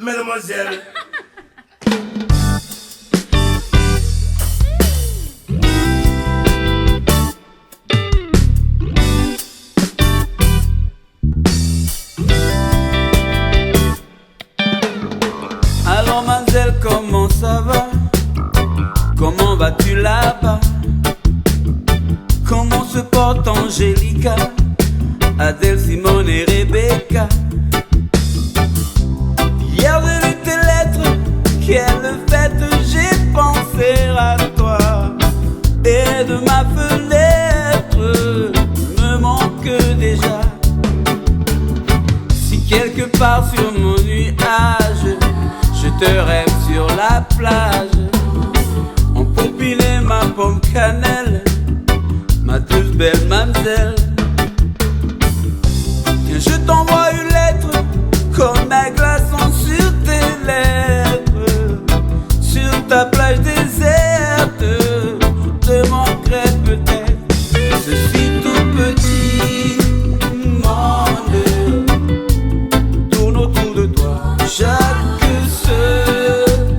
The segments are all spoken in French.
Mademoiselle. Alors mademoiselle, comment ça va? Comment vas-tu là-bas? Comment se porte Angélica, Adèle, Simone et Rebecca? Hier j'ai lu tes lettres, quelle fête, j'ai pensé à toi. Et de ma fenêtre me manque déjà. Si quelque part sur mon nuage je te rêve sur la plage, en pompinet ma pomme cannelle, ma douce belle mamselle. Que je t'envoie une lettre comme un glaçon sur tes lèvres, sur ta plage déserte, je te manquerai peut-être. Je suis tout petit monde tourne autour de toi chaque seconde.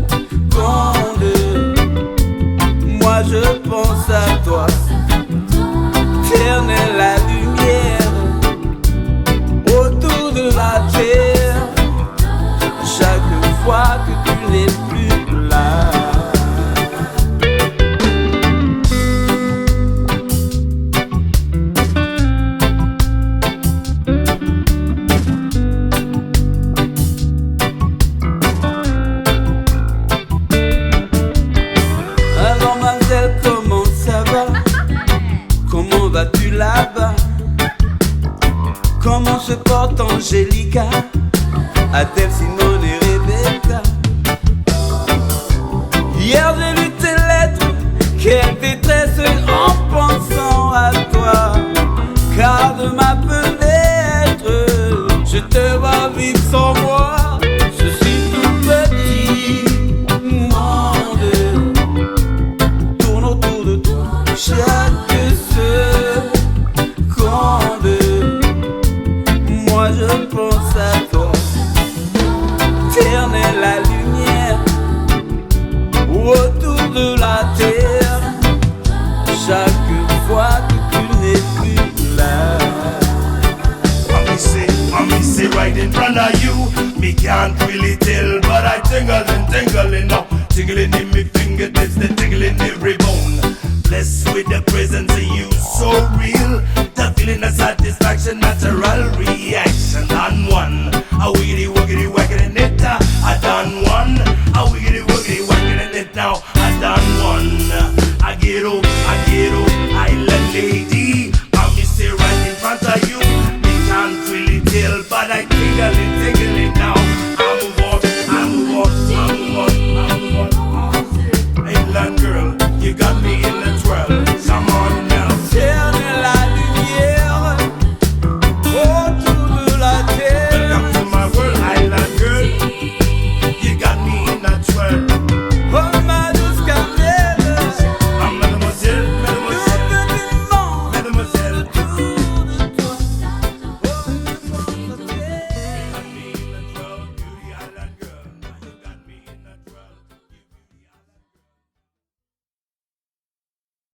Moi je pense à toi, éternelle la lumière autour de la terre, chaque fois que tu n'es plus là. Alors mademoiselle, comment ça va? Comment vas-tu là-bas? Comment se porte Angélica, Adèle, Simone et Rebecca? Hier j'ai lu tes lettres, quelle détresse en pensant à toi. Car de ma fenêtre, je te vois vivre sans moi. Je suis tout petit monde tourne autour de toi chaque seconde. Moi je pense à toi, éternelle la lumière autour de la terre, chaque fois que tu n'es plus là. Mommy say right in front of you. Me can't really tell, but I tingling now. Tingling in me fingertips, the tingling every bone. Blessed with the presence of you, so real. The feeling of satisfaction, natural reaction. On one, a wiggity wiggity wagging it. I done one, a wiggity wiggity wagging it now. I done one. I get up, island lady. Mommy say right in front of you. Me can't really tell, but I